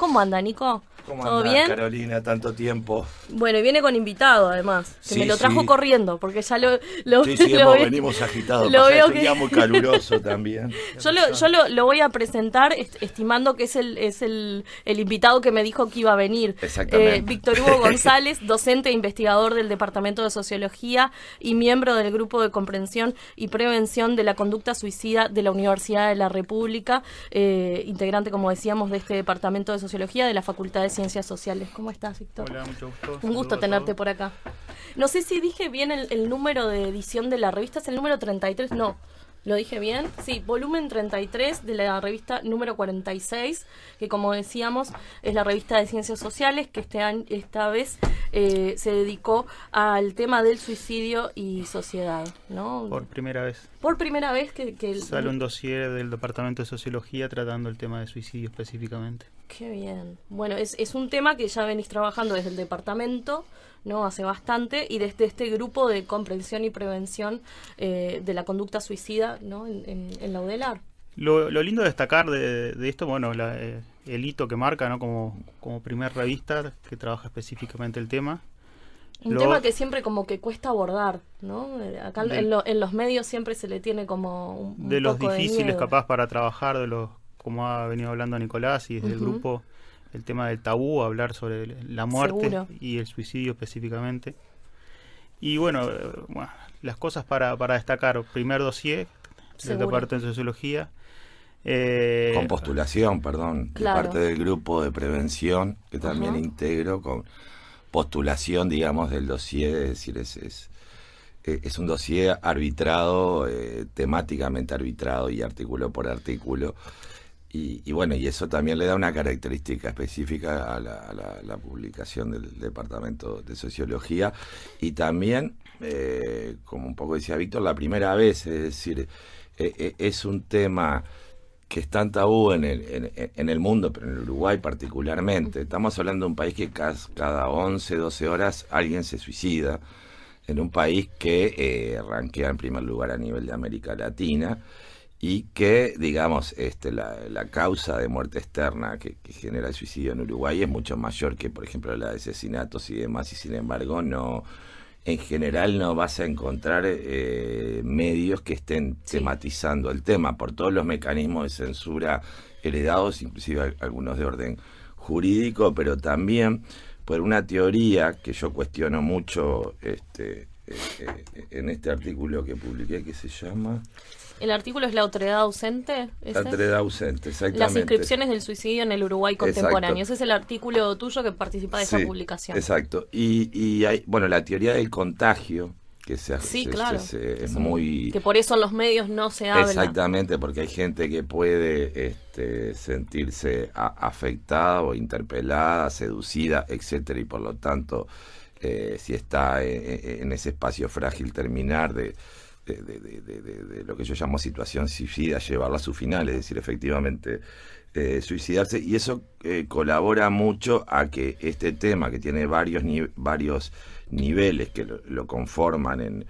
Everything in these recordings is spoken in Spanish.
¿Cómo anda, Nico? ¿Cómo ¿Todo andás, bien? Carolina? Tanto tiempo. Bueno, y viene con invitado, además, que Sí, me lo trajo sí. corriendo, porque ya lo Sí, lo veo- venimos agitados. lo Pasa que veo es un que... día muy caluroso también. Yo lo voy a presentar estimando que es el invitado que me dijo que iba a venir. Exactamente. Víctor Hugo González, docente e investigador del Departamento de Sociología y miembro del Grupo de Comprensión y Prevención de la Conducta Suicida de la Universidad de la República, integrante, como decíamos, de este Departamento de Sociología de la Facultad de Ciencias Sociales. ¿Cómo estás, Víctor? Hola, mucho gusto. Un gusto tenerte por acá. No sé si dije bien el número de edición de la revista, ¿es el número 33? No. ¿Lo dije bien? Sí, volumen 33 de la revista número 46, que como decíamos es la revista de Ciencias Sociales, que esta vez se dedicó al tema del suicidio y sociedad, ¿no? Por primera vez. Por primera vez que Sale un dossier del Departamento de Sociología tratando el tema de suicidio específicamente. Qué bien. Bueno, es un tema que ya venís trabajando desde el departamento, ¿no? Hace bastante, y desde este grupo de comprensión y prevención de la conducta suicida, ¿no? En la UDELAR. Lo lindo de destacar de esto, bueno, el hito que marca, ¿no? Como primer revista que trabaja específicamente el tema. Un tema que siempre como que cuesta abordar, ¿no? Acá en los medios siempre se le tiene como un de los poco difíciles de miedo. capaz para trabajar, como ha venido hablando Nicolás y desde el grupo, el tema del tabú, hablar sobre la muerte. Seguro. Y el suicidio específicamente. Y bueno, las cosas para destacar: primer dossier del Departamento de Sociología. Con postulación, perdón, claro. De parte del grupo de prevención, que también integro, con postulación, digamos, del dossier, es decir, es un dossier arbitrado, temáticamente arbitrado y artículo por artículo. Y bueno, y eso también le da una característica específica a la publicación del Departamento de Sociología. Y también, como un poco decía Víctor, la primera vez, es decir, es un tema que es tan tabú en el mundo, pero en el Uruguay particularmente. Estamos hablando de un país que cada 11, 12 horas alguien se suicida, en un país que rankea en primer lugar a nivel de América Latina, y que, digamos, la causa de muerte externa que genera el suicidio en Uruguay es mucho mayor que, por ejemplo, la de asesinatos y demás, y sin embargo en general no vas a encontrar medios que estén tematizando el tema por todos los mecanismos de censura heredados, inclusive algunos de orden jurídico, pero también por una teoría que yo cuestiono mucho en este artículo que publiqué, que se llama... ¿El artículo es la autoridad ausente? La autoridad ausente, exactamente. Las inscripciones del suicidio en el Uruguay contemporáneo. Exacto. Ese es el artículo tuyo que participa de esta publicación. Exacto. Y hay, bueno, la teoría del contagio, que claro. es muy... Que por eso en los medios no se habla. Exactamente, porque hay gente que puede sentirse afectada o interpelada, seducida, etcétera, y por lo tanto, si está en ese espacio frágil, terminar de lo que yo llamo situación suicida, llevarla a su final, es decir, efectivamente suicidarse, y eso colabora mucho a que este tema, que tiene varios niveles que lo conforman en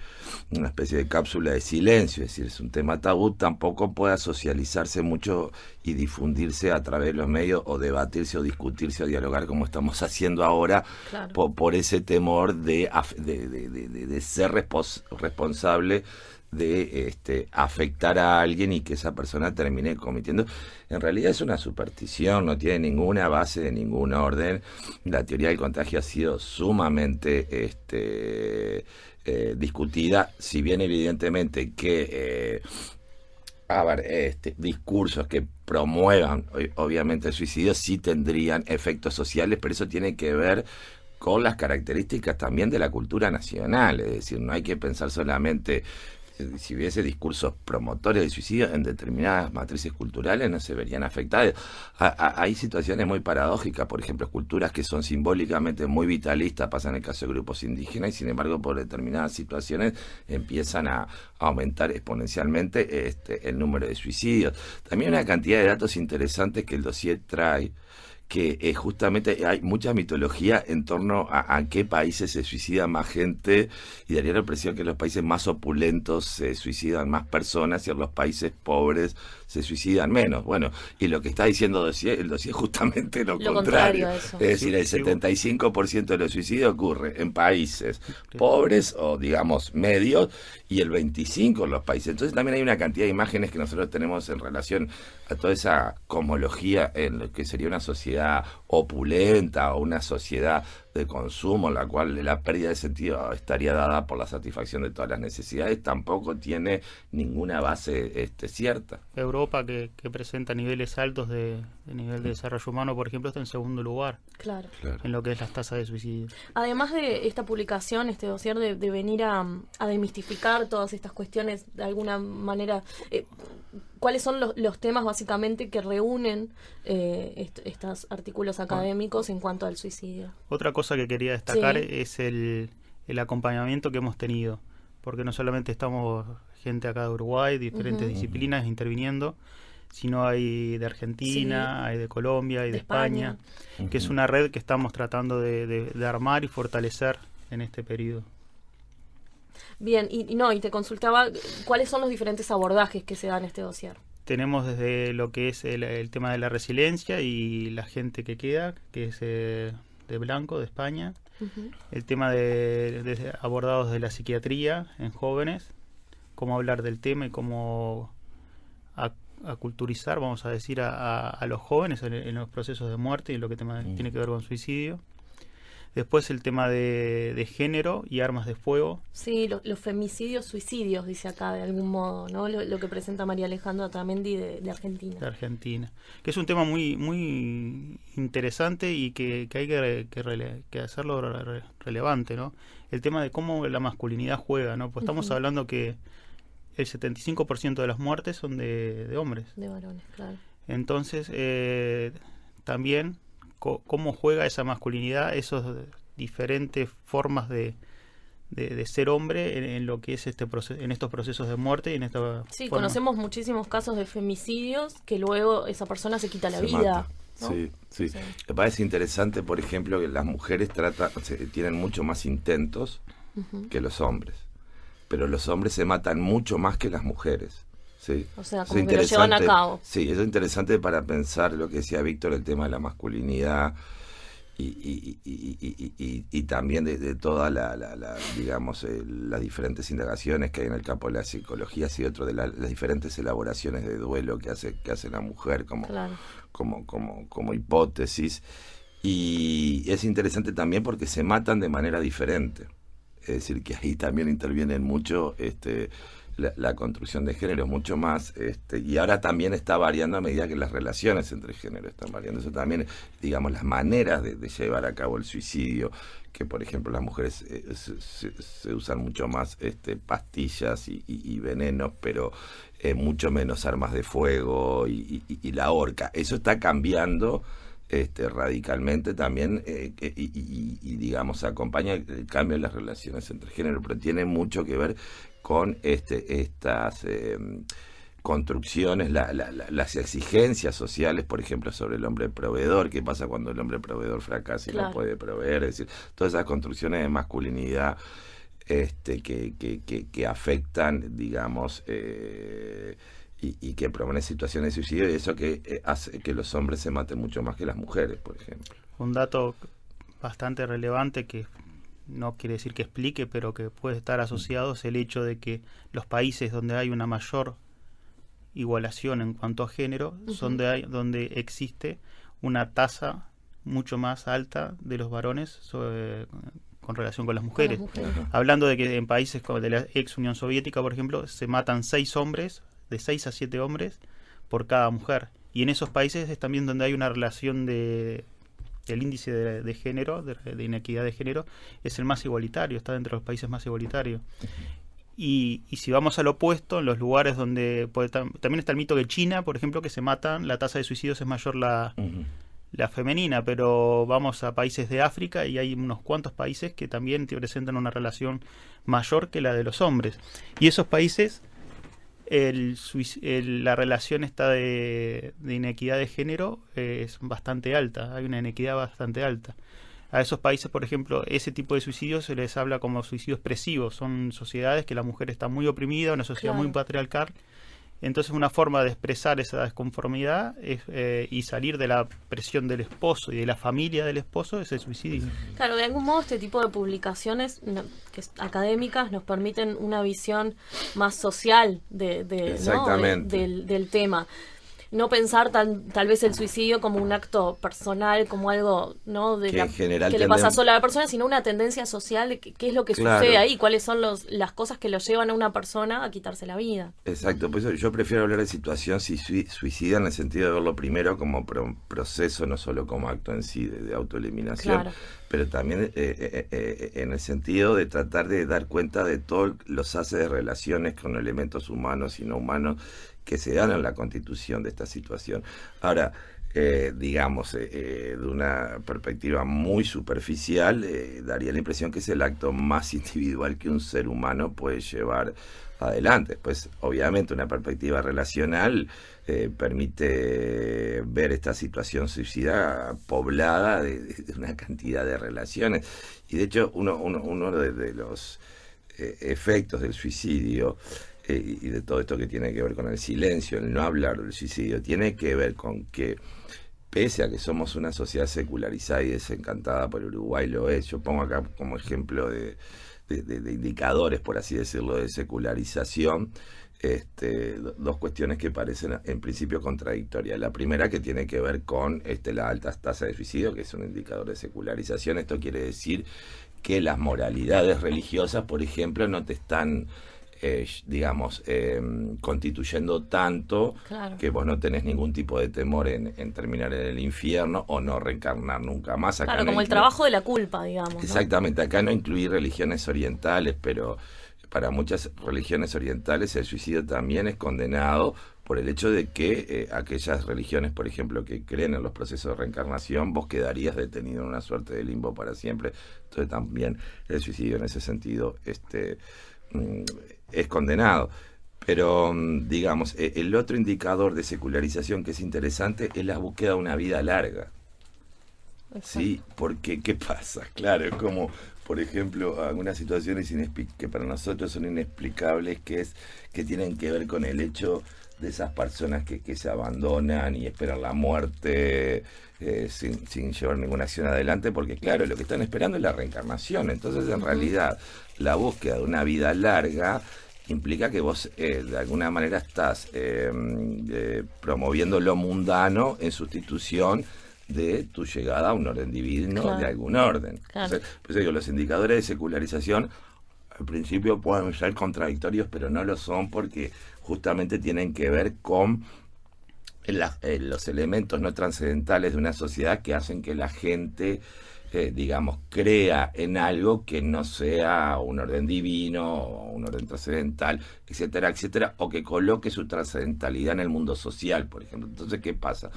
una especie de cápsula de silencio, es decir, es un tema tabú, tampoco pueda socializarse mucho y difundirse a través de los medios, o debatirse o discutirse o dialogar como estamos haciendo ahora, claro. por ese temor de ser responsable de afectar a alguien y que esa persona termine cometiendo. En realidad es una superstición, no tiene ninguna base de ningún orden. La teoría del contagio ha sido sumamente discutida, si bien evidentemente que discursos que promuevan obviamente el suicidio sí tendrían efectos sociales, pero eso tiene que ver con las características también de la cultura nacional, es decir, no hay que pensar solamente... Si hubiese discursos promotores del suicidio en determinadas matrices culturales, no se verían afectadas. Hay situaciones muy paradójicas, por ejemplo, culturas que son simbólicamente muy vitalistas, pasa en el caso de grupos indígenas, y sin embargo por determinadas situaciones empiezan a aumentar exponencialmente el número de suicidios. También una cantidad de datos interesantes que el dossier trae, que justamente hay mucha mitología en torno a qué países se suicida más gente, y daría la impresión que en los países más opulentos se suicidan más personas y en los países pobres se suicidan menos. Bueno, y lo que está diciendo el dossier es justamente lo contrario. Eso. Es decir, el 75% de los suicidios ocurre en países pobres o, digamos, medios, y el 25% en los países. Entonces también hay una cantidad de imágenes que nosotros tenemos en relación a toda esa cosmología en lo que sería una sociedad opulenta o una sociedad de consumo, en la cual la pérdida de sentido estaría dada por la satisfacción de todas las necesidades, tampoco tiene ninguna base cierta. Europa, que presenta niveles altos de nivel de desarrollo humano, por ejemplo, está en segundo lugar. Claro. En lo que es las tasas de suicidio. Además de esta publicación, este dossier de venir a demistificar todas estas cuestiones de alguna manera, ¿cuáles son los temas básicamente que reúnen estos artículos académicos en cuanto al suicidio? Otra cosa que quería destacar es el acompañamiento que hemos tenido, porque no solamente estamos gente acá de Uruguay, diferentes disciplinas interviniendo, sino hay de Argentina, hay de Colombia, hay de España, que es una red que estamos tratando de armar y fortalecer en este periodo. Bien, y te consultaba, ¿cuáles son los diferentes abordajes que se dan en este dossier? Tenemos desde lo que es el tema de la resiliencia y la gente que queda, que es de Blanco, de España. El tema de abordados de la psiquiatría en jóvenes, cómo hablar del tema y cómo aculturizar, vamos a decir, a los jóvenes en los procesos de muerte y lo que tiene que ver con suicidio. Después el tema de género y armas de fuego. Sí, los femicidios, suicidios, dice acá de algún modo, ¿no? Lo que presenta María Alejandra Tamendi de Argentina. De Argentina. Que es un tema muy muy interesante y que hay que hacerlo relevante, ¿no? El tema de cómo la masculinidad juega, ¿no? Pues estamos hablando que el 75% de las muertes son de hombres. De varones, claro. Entonces, también cómo juega esa masculinidad, esas diferentes formas de ser hombre en lo que es en estos procesos de muerte y en esta forma. Conocemos muchísimos casos de femicidios que luego esa persona se quita la vida, ¿no? Sí. Me parece interesante, por ejemplo, que las mujeres tienen mucho más intentos que los hombres, pero los hombres se matan mucho más que las mujeres. Sí. O sea, como que lo llevan a cabo. Sí, eso es interesante para pensar lo que decía Víctor, el tema de la masculinidad y también de toda digamos, las diferentes indagaciones que hay en el campo de la psicología, y otro de las diferentes elaboraciones de duelo que hace la mujer como hipótesis. Y es interesante también porque se matan de manera diferente. Es decir, que ahí también intervienen mucho la construcción de género, mucho más, y ahora también está variando a medida que las relaciones entre géneros están variando. Eso también, digamos, las maneras de llevar a cabo el suicidio, que por ejemplo las mujeres se usan mucho más pastillas y venenos, pero mucho menos armas de fuego y la horca. Eso está cambiando radicalmente también, y digamos acompaña el cambio en las relaciones entre género, pero tiene mucho que ver con estas construcciones, las exigencias sociales, por ejemplo, sobre el hombre proveedor. ¿Qué pasa cuando el hombre proveedor fracasa y no puede proveer? Es decir, todas esas construcciones de masculinidad que afectan, digamos, y que promueven situaciones de suicidio, y eso que hace que los hombres se maten mucho más que las mujeres, por ejemplo. Un dato bastante relevante que no quiere decir que explique, pero que puede estar asociado, es el hecho de que los países donde hay una mayor igualación en cuanto a género son donde existe una tasa mucho más alta de los varones con relación con las mujeres. Hablando de que en países como de la ex Unión Soviética, por ejemplo, se matan 6 hombres, de 6 a 7 hombres por cada mujer. Y en esos países es también donde hay una relación el índice de género, de inequidad de género, es el más igualitario, está dentro de los países más igualitarios. Y si vamos al opuesto, en los lugares donde también está el mito de China, por ejemplo, que se matan, la tasa de suicidios es mayor la femenina, pero vamos a países de África y hay unos cuantos países que también te presentan una relación mayor que la de los hombres. Y esos países la relación esta de inequidad de género es bastante alta, hay una inequidad bastante alta. A esos países, por ejemplo, ese tipo de suicidios se les habla como suicidio expresivo. Son sociedades que la mujer está muy oprimida, una sociedad muy patriarcal. Entonces una forma de expresar esa desconformidad y salir de la presión del esposo y de la familia del esposo es el suicidio. Claro, de algún modo este tipo de publicaciones académicas nos permiten una visión más social del tema. No pensar tal vez el suicidio como un acto personal, como algo que le pasa solo a la persona, sino una tendencia social, qué es lo que sucede ahí, cuáles son las cosas que lo llevan a una persona a quitarse la vida. Exacto, por eso yo prefiero hablar de situación suicida en el sentido de verlo primero como proceso, no solo como acto en sí de autoeliminación, pero también en el sentido de tratar de dar cuenta de todos los haces de relaciones con elementos humanos y no humanos que se dan en la constitución de esta situación. Ahora, de una perspectiva muy superficial, daría la impresión que es el acto más individual que un ser humano puede llevar adelante. Pues, obviamente, una perspectiva relacional permite ver esta situación suicida poblada de una cantidad de relaciones. Y, de hecho, uno de los efectos del suicidio y de todo esto que tiene que ver con el silencio, el no hablar del suicidio, tiene que ver con que, pese a que somos una sociedad secularizada y desencantada por Uruguay, lo es. Yo pongo acá como ejemplo de indicadores, por así decirlo, de secularización, dos cuestiones que parecen en principio contradictorias. La primera, que tiene que ver con la alta tasa de suicidio, que es un indicador de secularización. Esto quiere decir que las moralidades religiosas, por ejemplo, no te están constituyendo tanto que vos no tenés ningún tipo de temor en terminar en el infierno o no reencarnar nunca más. Acá como el trabajo de la culpa, digamos. Exactamente, acá no incluí religiones orientales, pero para muchas religiones orientales el suicidio también es condenado por el hecho de que aquellas religiones, por ejemplo, que creen en los procesos de reencarnación, vos quedarías detenido en una suerte de limbo para siempre. Entonces también el suicidio en ese sentido es condenado. Pero, el otro indicador de secularización que es interesante es la búsqueda de una vida larga. Exacto. ¿Sí? Porque, ¿qué pasa? Claro, es como, por ejemplo, algunas situaciones que para nosotros son inexplicables, que tienen que ver con el hecho de esas personas que se abandonan y esperan la muerte sin llevar ninguna acción adelante, porque claro, lo que están esperando es la reencarnación. Entonces, en realidad, la búsqueda de una vida larga implica que vos de alguna manera estás promoviendo lo mundano en sustitución de tu llegada a un orden divino de algún orden. Entonces, pues digo, los indicadores de secularización al principio pueden ser contradictorios, pero no lo son, porque justamente tienen que ver con los elementos no trascendentales de una sociedad que hacen que la gente crea en algo que no sea un orden divino o un orden trascendental, etcétera, etcétera, o que coloque su trascendentalidad en el mundo social, por ejemplo. Entonces, ¿qué pasa?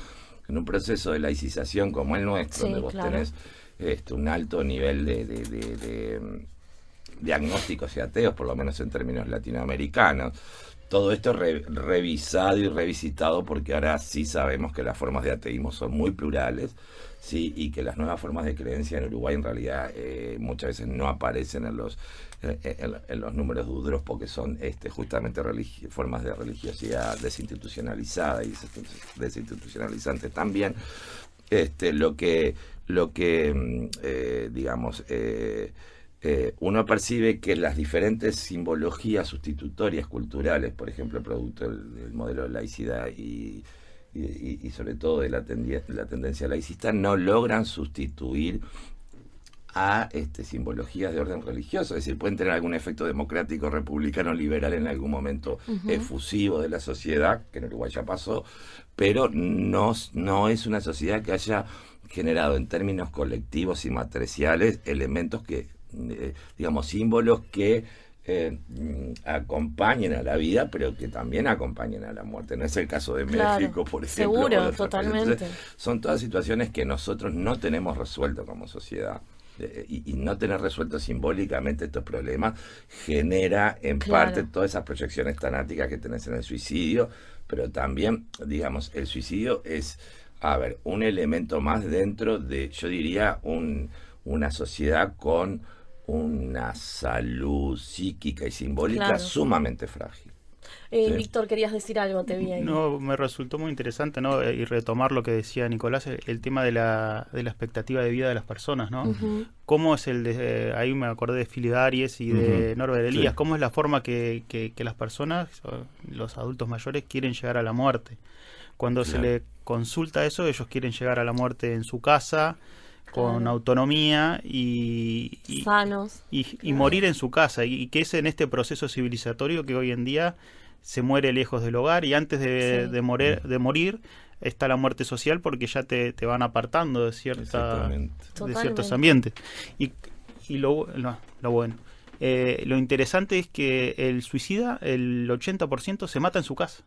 En un proceso de laicización como el nuestro, donde vos tenés un alto nivel de agnósticos y ateos, por lo menos en términos latinoamericanos, todo esto revisado y revisitado, porque ahora sí sabemos que las formas de ateísmo son muy plurales, sí, y que las nuevas formas de creencia en Uruguay en realidad muchas veces no aparecen en los números duros, porque son justamente formas de religiosidad desinstitucionalizada y desinstitucionalizante también. Uno percibe que las diferentes simbologías sustitutorias culturales, por ejemplo, producto del modelo de laicidad y sobre todo de la tendencia laicista, no logran sustituir a simbologías de orden religioso. Es decir, pueden tener algún efecto democrático, republicano, liberal en algún momento efusivo de la sociedad, que en Uruguay ya pasó, pero no es una sociedad que haya generado en términos colectivos y matriciales elementos que símbolos que acompañen a la vida, pero que también acompañen a la muerte. No es el caso de México, por ejemplo. Seguro, totalmente. Entonces, son todas situaciones que nosotros no tenemos resuelto como sociedad. y no tener resuelto simbólicamente estos problemas genera en parte todas esas proyecciones tanáticas que tenés en el suicidio, pero también, digamos, el suicidio es, a ver, un elemento más dentro de, yo diría, una sociedad con una salud psíquica y simbólica sumamente frágil. Sí. Víctor, querías decir algo, te vi ahí. No, me resultó muy interesante, ¿no? Y retomar lo que decía Nicolás, el tema de la expectativa de vida de las personas, ¿no? ¿Cómo es ahí me acordé de Filidaries y de Norbert Elias, cómo es la forma que las personas, los adultos mayores, quieren llegar a la muerte? Cuando se le consulta eso, ellos quieren llegar a la muerte en su casa, con autonomía y sanos. Y morir en su casa, y que es en este proceso civilizatorio que hoy en día se muere lejos del hogar, y antes de morir está la muerte social, porque ya te van apartando de ciertos ambientes. Y lo bueno, lo interesante es que el suicida, el 80% se mata en su casa.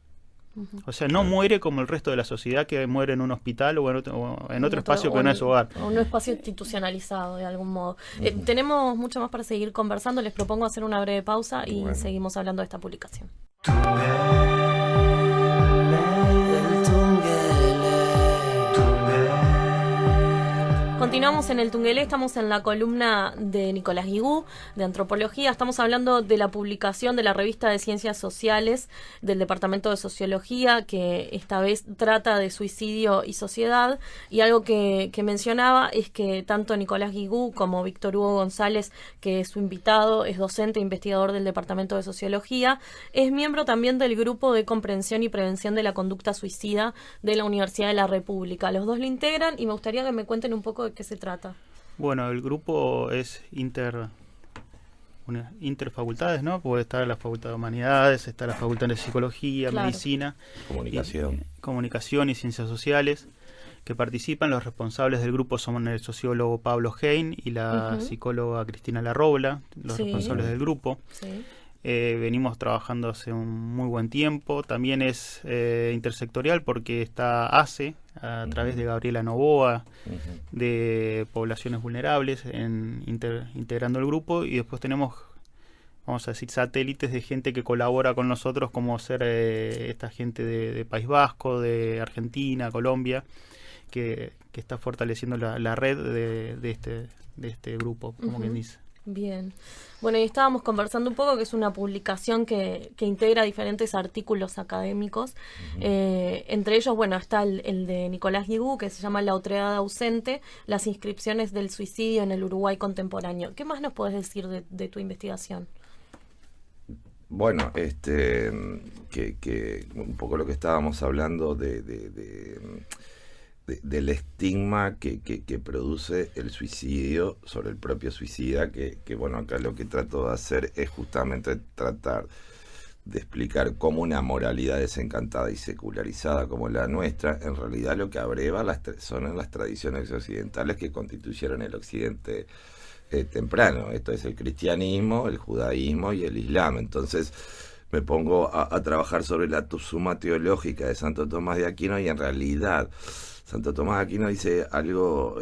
O sea, no muere como el resto de la sociedad, que muere en un hospital o en otro espacio que no es su hogar. O un espacio institucionalizado, de algún modo. Tenemos mucho más para seguir conversando. Les propongo hacer una breve pausa y seguimos hablando de esta publicación. Continuamos en el Tungelé, estamos en la columna de Nicolás Guigú, de Antropología. Estamos hablando de la publicación de la revista de Ciencias Sociales del Departamento de Sociología, que esta vez trata de suicidio y sociedad. Y algo que mencionaba es que tanto Nicolás Guigú como Víctor Hugo González, que es su invitado, es docente e investigador del Departamento de Sociología, es miembro también del Grupo de Comprensión y Prevención de la Conducta Suicida de la Universidad de la República. Los dos lo integran y me gustaría que me cuenten un poco de qué se trata. Bueno, el grupo es interfacultades, ¿no? Puede estar la Facultad de Humanidades, está la Facultad de Psicología, Medicina, Comunicación y Ciencias Sociales, que participan. Los responsables del grupo son el sociólogo Pablo Hein y la psicóloga Cristina Larrobla, los responsables del grupo. Venimos trabajando hace un muy buen tiempo. También es intersectorial, porque está ACE, a través de Gabriela Novoa, de Poblaciones Vulnerables, integrando el grupo. Y después tenemos, vamos a decir, satélites de gente que colabora con nosotros, como ser esta gente de País Vasco, de Argentina, Colombia, que está fortaleciendo la red de este grupo, como quien dice. Bien. Bueno, y estábamos conversando un poco, que es una publicación que integra diferentes artículos académicos. Entre ellos, bueno, está el de Nicolás Guigú, que se llama La otredad ausente, las inscripciones del suicidio en el Uruguay contemporáneo. ¿Qué más nos podés decir de tu investigación? Bueno, que un poco lo que estábamos hablando del estigma que produce el suicidio sobre el propio suicida, que bueno, acá lo que trato de hacer es justamente tratar de explicar cómo una moralidad desencantada y secularizada como la nuestra, en realidad lo que abreva son las tradiciones occidentales que constituyeron el occidente temprano. Esto es el cristianismo, el judaísmo y el islam. Entonces me pongo a trabajar sobre la suma teológica de Santo Tomás de Aquino, y en realidad Santo Tomás de Aquino dice algo,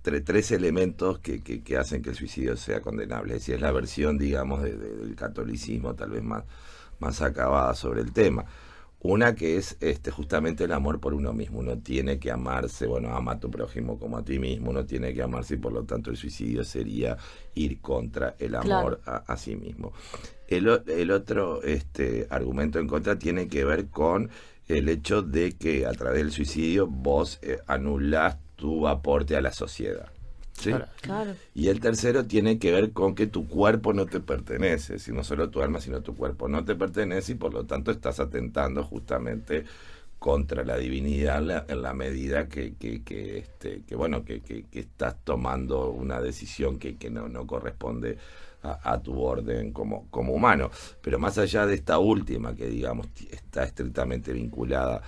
tres elementos que hacen que el suicidio sea condenable. Es decir, es la versión, digamos, del catolicismo tal vez más acabada sobre el tema. Una que es justamente el amor por uno mismo. Uno tiene que amarse, bueno, ama a tu prójimo como a ti mismo. Uno tiene que amarse, y por lo tanto el suicidio sería ir contra el amor a sí mismo. El otro argumento en contra tiene que ver con el hecho de que a través del suicidio vos anulás tu aporte a la sociedad. ¿Sí? Claro. Y el tercero tiene que ver con que tu cuerpo no te pertenece, si no solo tu alma, sino tu cuerpo no te pertenece, y por lo tanto estás atentando justamente contra la divinidad en la medida que estás tomando una decisión que no corresponde a tu orden como humano. Pero más allá de esta última, que digamos está estrictamente vinculada,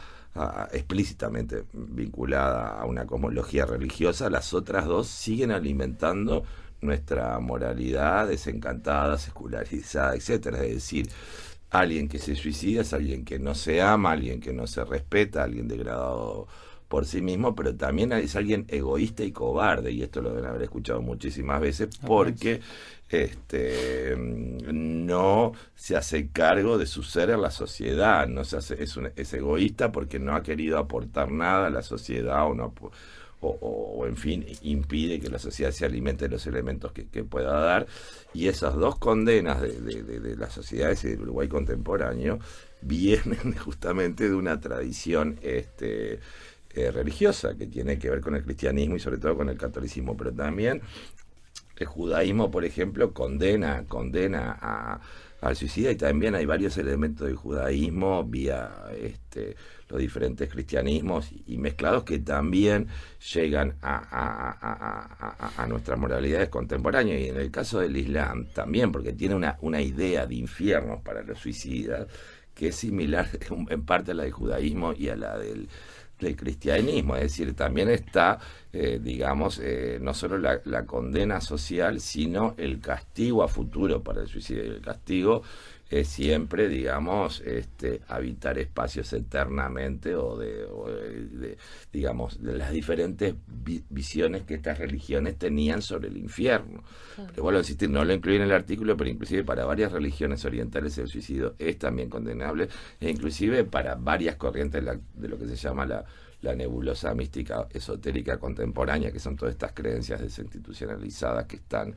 explícitamente vinculada a una cosmología religiosa, las otras dos siguen alimentando nuestra moralidad desencantada, secularizada, etcétera. Es decir, alguien que se suicida es alguien que no se ama, alguien que no se respeta, alguien degradado por sí mismo, pero también es alguien egoísta y cobarde, y esto lo deben haber escuchado muchísimas veces, porque no se hace cargo de su ser en la sociedad, no se hace, es egoísta porque no ha querido aportar nada a la sociedad o en fin, impide que la sociedad se alimente de los elementos que pueda dar, y esas dos condenas de las sociedades y del Uruguay contemporáneo vienen justamente de una tradición religiosa que tiene que ver con el cristianismo y sobre todo con el catolicismo, pero también el judaísmo, por ejemplo, condena al suicida, y también hay varios elementos del judaísmo vía los diferentes cristianismos y mezclados que también llegan a nuestras moralidades contemporáneas, y en el caso del Islam también, porque tiene una idea de infiernos para los suicidas que es similar en parte a la del judaísmo y a la del cristianismo, es decir, también está, no solo la condena social, sino el castigo a futuro para el suicidio. El castigo es siempre, habitar espacios eternamente o de las diferentes visiones que estas religiones tenían sobre el infierno. Claro. Pero vuelvo a insistir, no lo incluí en el artículo, pero inclusive para varias religiones orientales el suicidio es también condenable, e inclusive para varias corrientes de lo que se llama la nebulosa mística esotérica contemporánea, que son todas estas creencias desinstitucionalizadas que están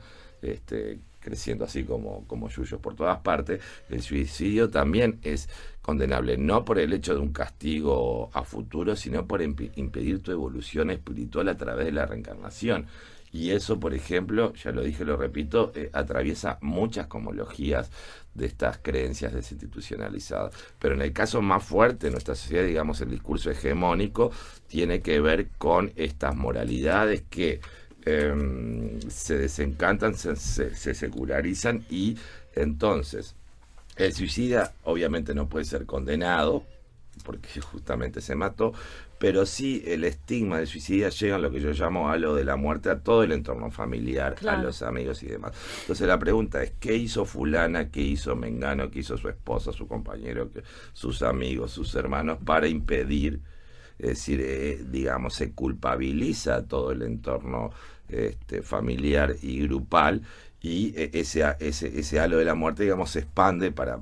creciendo así como yuyos por todas partes. El suicidio también es condenable, no por el hecho de un castigo a futuro, sino por impedir tu evolución espiritual a través de la reencarnación. Y eso, por ejemplo, ya lo dije, lo repito, atraviesa muchas cosmologías de estas creencias desinstitucionalizadas. Pero en el caso más fuerte de nuestra sociedad, digamos, el discurso hegemónico tiene que ver con estas moralidades que se desencantan, se secularizan, y entonces el suicida obviamente no puede ser condenado porque justamente se mató, pero sí el estigma del suicida llega a lo que yo llamo halo de la muerte a todo el entorno familiar, claro, a los amigos y demás. Entonces la pregunta es, ¿qué hizo fulana, qué hizo mengano, qué hizo su esposa, su compañero, sus amigos, sus hermanos para impedir? Es decir, se culpabiliza a todo el entorno familiar y grupal, y ese halo de la muerte, digamos, se expande para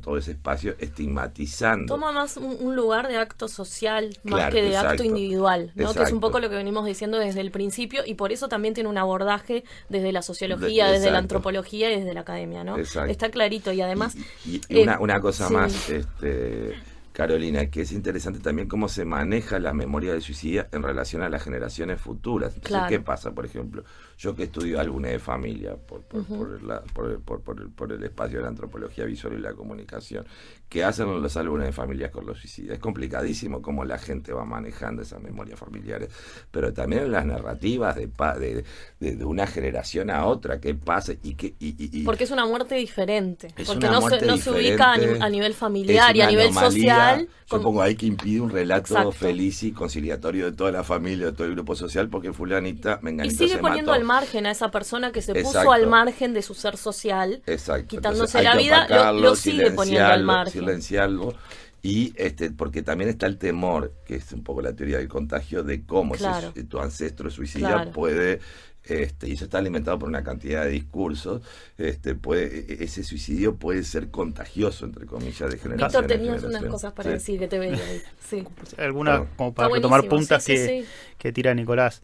todo ese espacio, estigmatizando. Toma más un lugar de acto social, más claro, que de exacto, acto individual, ¿no? Exacto. Que es un poco lo que venimos diciendo desde el principio, y por eso también tiene un abordaje desde la sociología, desde la antropología y desde la academia, ¿no? Exacto. Está clarito, y además... Y una cosa sí. Más... Carolina, que es interesante también cómo se maneja la memoria del suicida en relación a las generaciones futuras. Entonces, claro, ¿qué pasa? Por ejemplo, yo que estudio álbumes de familia por el espacio de la antropología visual y la comunicación, ¿qué hacen los álbumes de familias con los suicidas? Es complicadísimo cómo la gente va manejando esas memorias familiares, pero también en las narrativas de una generación a otra, ¿qué pasa? Porque es una muerte diferente, porque no se ubica a nivel familiar y a nivel social. Yo pongo ahí que impide un relato exacto, feliz y conciliatorio de toda la familia, de todo el grupo social, porque fulanita, menganita se mató. Y sigue poniendo al margen a esa persona que se exacto, puso al margen de su ser social, exacto, quitándose la vida, lo sigue poniendo al margen. Silenciarlo. Y porque también está el temor, que es un poco la teoría del contagio, de cómo claro, tu ancestro suicida claro, puede... y eso está alimentado por una cantidad de discursos, ese suicidio puede ser contagioso, entre comillas, de generación. Víctor, tenías unas cosas para decir que te veía ahí. Sí. Algunas, como para retomar puntas que tira Nicolás.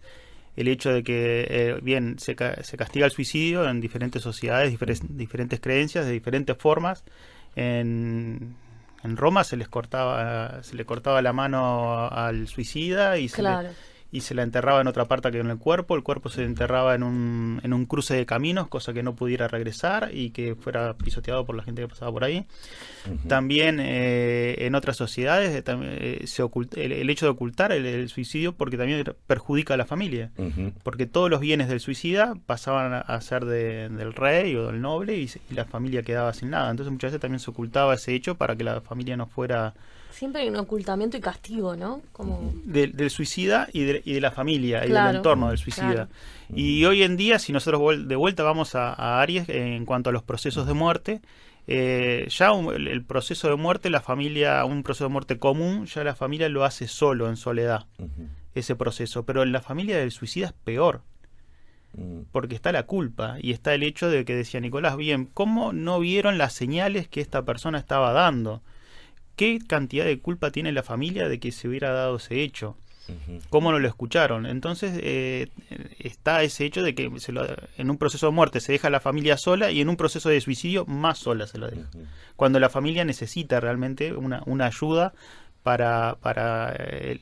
El hecho de que, se castiga el suicidio en diferentes sociedades, diferentes creencias, de diferentes formas. En Roma se le cortaba la mano al suicida y se la enterraba en otra parte que en el cuerpo se enterraba en un cruce de caminos, cosa que no pudiera regresar y que fuera pisoteado por la gente que pasaba por ahí. Uh-huh. También en otras sociedades el hecho de ocultar el suicidio, porque también perjudica a la familia, uh-huh, porque todos los bienes del suicida pasaban a ser del rey o del noble y la familia quedaba sin nada. Entonces muchas veces también se ocultaba ese hecho para que la familia no fuera... Siempre hay un ocultamiento y castigo, ¿no? Como... Del suicida y de la familia, claro, y del entorno del suicida. Claro. Y hoy en día, si nosotros de vuelta vamos a Aries, en cuanto a los procesos de muerte, ya el proceso de muerte, la familia, un proceso de muerte común, ya la familia lo hace solo, en soledad, ese proceso. Pero en la familia del suicida es peor, porque está la culpa y está el hecho de que decía Nicolás, bien, ¿cómo no vieron las señales que esta persona estaba dando? ¿Qué cantidad de culpa tiene la familia de que se hubiera dado ese hecho? ¿Cómo no lo escucharon? Entonces está ese hecho de que en un proceso de muerte se deja a la familia sola y en un proceso de suicidio más sola se lo deja. Cuando la familia necesita realmente una ayuda para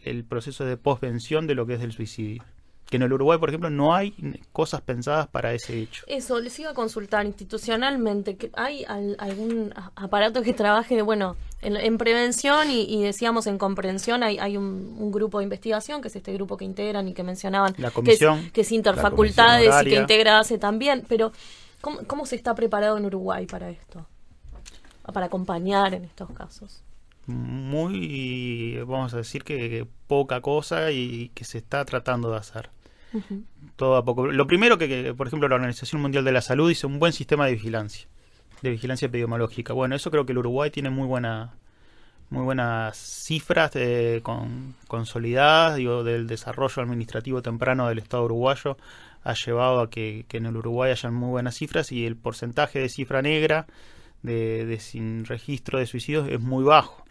el proceso de posvención de lo que es el suicidio. Que en el Uruguay, por ejemplo, no hay cosas pensadas para ese hecho. Eso, les iba a consultar institucionalmente, que ¿hay algún aparato que trabaje, bueno, en prevención y decíamos en comprensión? Hay un grupo de investigación, que es este grupo que integran y que mencionaban, la comisión, que es interfacultades y que integra ACE también, pero ¿cómo se está preparado en Uruguay para esto? Para acompañar en estos casos. Muy, vamos a decir que poca cosa y que se está tratando de hacer. Todo a poco. Lo primero que, por ejemplo, la Organización Mundial de la Salud dice un buen sistema de vigilancia epidemiológica. Bueno, eso creo que el Uruguay tiene muy buenas cifras consolidadas, digo, del desarrollo administrativo temprano del Estado uruguayo ha llevado a que en el Uruguay hayan muy buenas cifras y el porcentaje de cifra negra de sin registro de suicidios es muy bajo.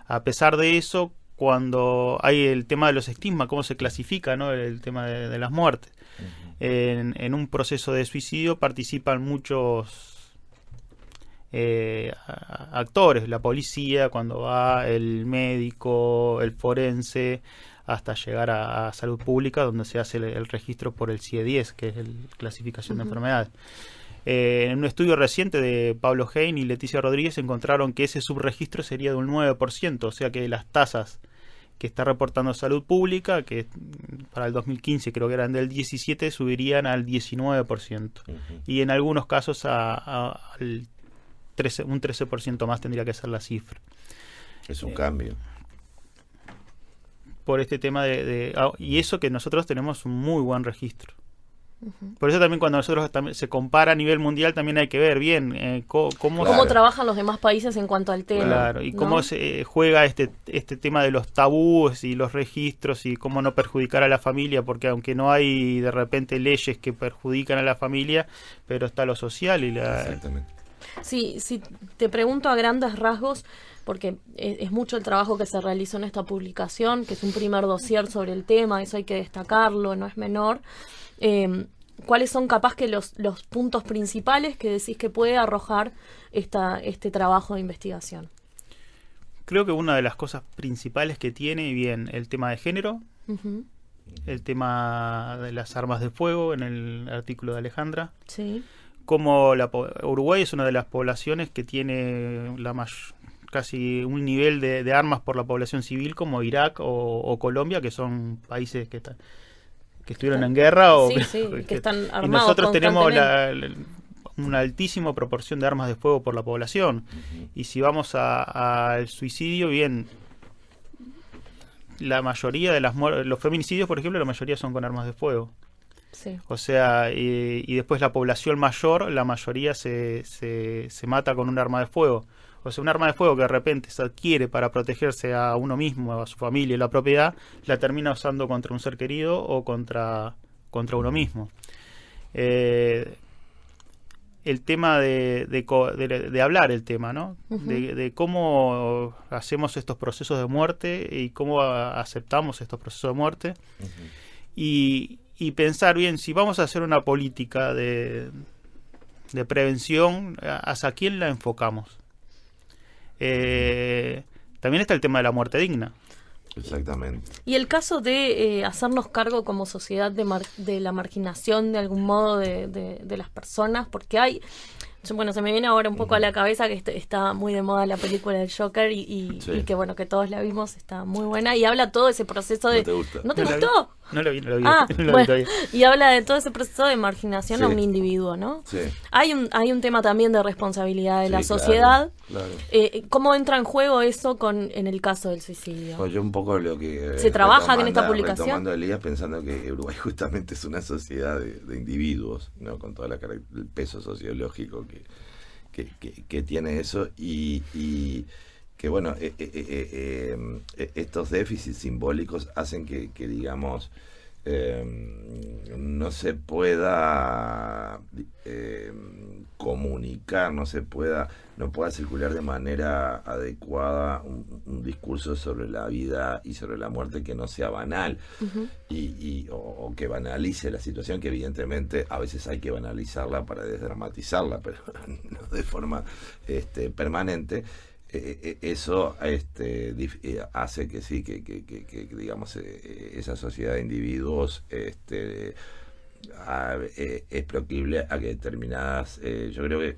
A pesar de eso, cuando hay el tema de los estigmas, cómo se clasifica, ¿no?, el tema de las muertes. En un proceso de suicidio participan muchos actores, la policía, cuando va el médico, el forense, hasta llegar a salud pública, donde se hace el registro por el CIE-10, que es la clasificación de enfermedades. En un estudio reciente de Pablo Hein y Leticia Rodríguez encontraron que ese subregistro sería de un 9%, o sea que las tasas que está reportando Salud Pública, que para el 2015 creo que eran del 17%, subirían al 19%. Y en algunos casos al 13% más tendría que ser la cifra. Es un cambio. Por este tema y eso que nosotros tenemos un muy buen registro. Por eso también cuando nosotros se compara a nivel mundial también hay que ver bien cómo trabajan los demás países en cuanto al tema. Claro, y ¿no? cómo se juega este tema de los tabúes y los registros y cómo no perjudicar a la familia, porque aunque no hay de repente leyes que perjudican a la familia, pero está lo social y Exactamente. Sí, te pregunto a grandes rasgos, porque es mucho el trabajo que se realizó en esta publicación, que es un primer dossier sobre el tema, eso hay que destacarlo, no es menor. ¿Cuáles son capaz que los puntos principales que decís que puede arrojar este trabajo de investigación? Creo que una de las cosas principales que tiene, bien, el tema de género, el tema de las armas de fuego en el artículo de Alejandra. Sí. Como Uruguay es una de las poblaciones que tiene casi un nivel de armas por la población civil como Irak o Colombia, que son países que estuvieron en guerra que están armados. Y nosotros tenemos una altísima proporción de armas de fuego por la población. Y si vamos al suicidio, bien, la mayoría de los feminicidios, por ejemplo, la mayoría son con armas de fuego. Sí. O sea, y después la población mayor, la mayoría se mata con un arma de fuego. O sea, un arma de fuego que de repente se adquiere para protegerse a uno mismo, a su familia y la propiedad, la termina usando contra un ser querido o contra uno mismo. El tema de hablar el tema, ¿no? De cómo hacemos estos procesos de muerte y cómo aceptamos estos procesos de muerte. Y pensar bien, si vamos a hacer una política de prevención, ¿hacia quién la enfocamos? También está el tema de la muerte digna. Exactamente. Y el caso de hacernos cargo como sociedad de la marginación de algún modo de las personas, porque hay... Bueno, se me viene ahora un poco a la cabeza que está muy de moda la película del Joker y que bueno, que todos la vimos, está muy buena y habla todo ese proceso de... ¿No te gusta? ¿No te gustó? No lo vi. Ah, bueno, y habla de todo ese proceso de marginación a un individuo, ¿no? Sí. Hay un tema también de responsabilidad de la sociedad. Claro. ¿Cómo entra en juego eso en el caso del suicidio? Pues yo un poco lo que... ¿Se trabaja en esta publicación? Retomando Elías, pensando que Uruguay justamente es una sociedad de individuos, ¿no? Con todo el peso sociológico que tiene eso y que bueno, estos déficits simbólicos hacen que digamos, no se pueda comunicar, no pueda circular de manera adecuada un discurso sobre la vida y sobre la muerte que no sea banal, o que banalice la situación, que evidentemente a veces hay que banalizarla para desdramatizarla, pero no de forma permanente. Eso hace que sí, que digamos, esa sociedad de individuos es proclive a que determinadas, yo creo que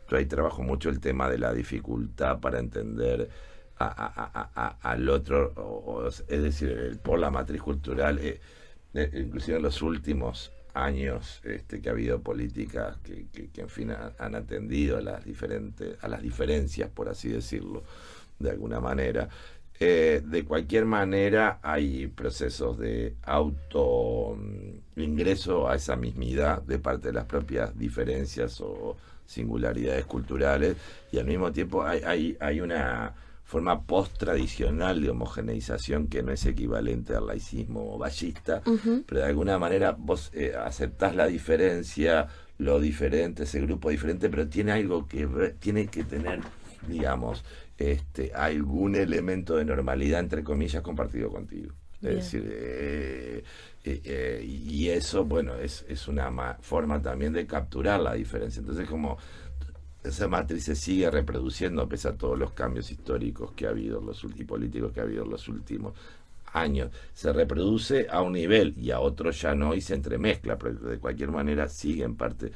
yo ahí trabajo mucho el tema de la dificultad para entender al otro, es decir, por la matriz cultural, inclusive en los últimos años que ha habido políticas que en fin han atendido a las diferencias, por así decirlo, de alguna manera. De cualquier manera hay procesos de ingreso a esa mismidad de parte de las propias diferencias o singularidades culturales, y al mismo tiempo hay una forma post-tradicional de homogeneización que no es equivalente al laicismo vallista, pero de alguna manera vos aceptás la diferencia, lo diferente, ese grupo diferente, pero tiene algo tiene que tener, digamos, algún elemento de normalidad, entre comillas, compartido contigo. Es decir, y eso, bueno, es una forma también de capturar la diferencia. Entonces, como esa matriz se sigue reproduciendo pese a todos los cambios históricos que ha habido y políticos que ha habido en los últimos años, se reproduce a un nivel y a otro ya no, y se entremezcla, pero de cualquier manera sigue en parte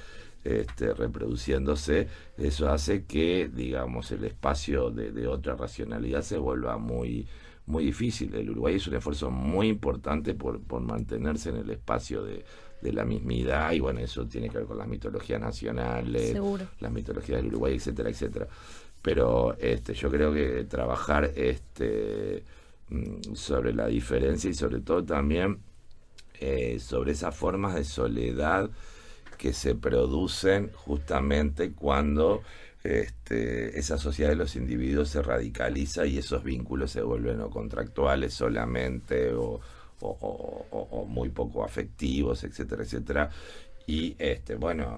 reproduciéndose. Eso hace que, digamos, el espacio de otra racionalidad se vuelva muy muy difícil. El Uruguay es un esfuerzo muy importante por mantenerse en el espacio de la mismidad, y bueno, eso tiene que ver con las mitologías nacionales, las mitologías del Uruguay, etcétera, etcétera. Pero yo creo que trabajar sobre la diferencia y sobre todo también sobre esas formas de soledad que se producen justamente cuando esa sociedad de los individuos se radicaliza y esos vínculos se vuelven o contractuales solamente o muy poco afectivos, etcétera, etcétera. Y bueno,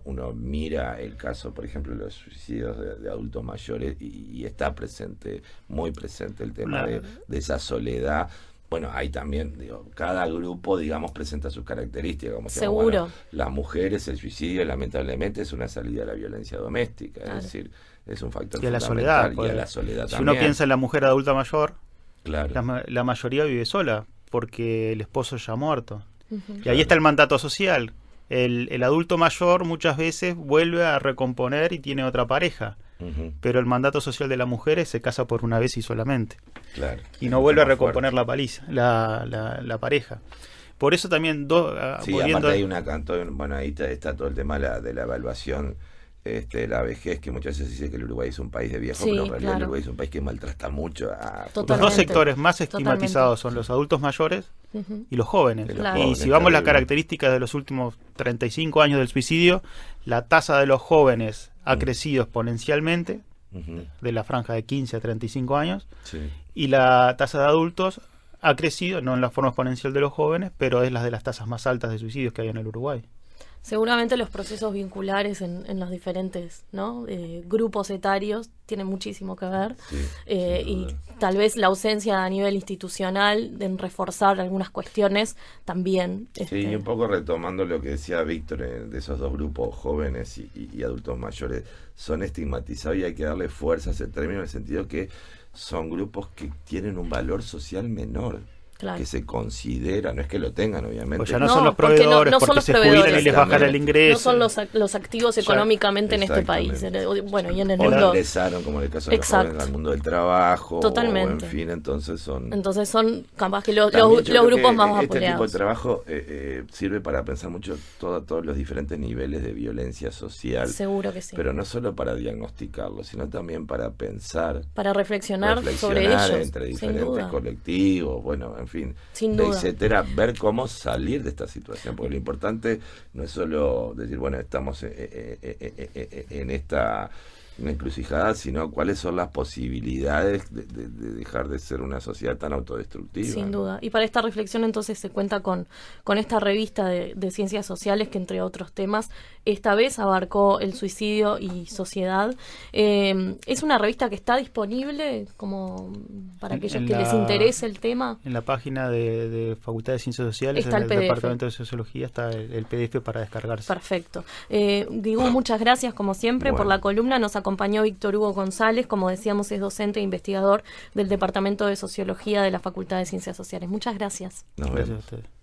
uno mira el caso, por ejemplo, de los suicidios de adultos mayores y está presente, muy presente el tema de esa soledad. Bueno, hay también, cada grupo, digamos, presenta sus características. Como Seguro. Bueno, las mujeres, el suicidio, lamentablemente, es una salida a la violencia doméstica. Claro. Es decir, es un factor y a fundamental. La soledad, y a la soledad si también. uno piensa en la mujer adulta mayor, claro, la mayoría vive sola, porque el esposo ya ha muerto. Y claro. ahí está el mandato social. El adulto mayor muchas veces vuelve a recomponer y tiene otra pareja. Pero el mandato social de la mujer se casa por una vez y solamente. Claro, y no vuelve a recomponer la pareja. Por eso también sí, aparte hay bueno, ahí está todo el tema de la evaluación de la vejez, que muchas veces dice que el Uruguay es un país de viejos, pero en realidad el Uruguay es un país que maltrata mucho los dos sectores más estigmatizados son los adultos mayores y los jóvenes. Y si vamos a las características de los últimos 35 años del suicidio, la tasa de los jóvenes ha crecido exponencialmente, de la franja de 15 a 35 años, y la tasa de adultos ha crecido, no en la forma exponencial de los jóvenes, pero es la de las tasas más altas de suicidios que hay en el Uruguay. Seguramente los procesos vinculares en los diferentes grupos etarios tienen muchísimo que ver, y tal vez la ausencia a nivel institucional en reforzar algunas cuestiones también. Sí, y un poco retomando lo que decía Víctor, de esos dos grupos, jóvenes y adultos mayores, son estigmatizados y hay que darle fuerza a ese término en el sentido que son grupos que tienen un valor social menor. Claro. Que se considera, no es que lo tengan, obviamente. Pues ya no son los proveedores, no porque son los se proveedores, jubilan y les bajan el ingreso. No son los activos económicamente en este país. Bueno, y en el mundo. Regresaron, como en el caso de los jóvenes, al mundo del trabajo. Totalmente. O en fin, entonces son capaz que los grupos más vapuleados. Este tipo de trabajo sirve para pensar mucho todos los diferentes niveles de violencia social. Seguro que sí. Pero no solo para diagnosticarlo, sino también para pensar. Para reflexionar sobre ellos. Entre diferentes colectivos, bueno, en fin, Sin duda. etcétera, ver cómo salir de esta situación, porque lo importante no es solo decir, bueno, estamos en esta una encrucijada, sino cuáles son las posibilidades de dejar de ser una sociedad tan autodestructiva. Sin duda. Y para esta reflexión entonces se cuenta con esta revista de ciencias sociales que, entre otros temas, esta vez abarcó el suicidio y sociedad. Es una revista que está disponible como para aquellos que les interese el tema. En la página de Facultad de Ciencias Sociales, está en el el PDF. Departamento de Sociología, está el PDF para descargarse. Perfecto. Digo, muchas gracias como siempre por la columna. Nos acompañó Víctor Hugo González, como decíamos, es docente e investigador del Departamento de Sociología de la Facultad de Ciencias Sociales. Muchas gracias. Nos Gracias vemos. a ustedes.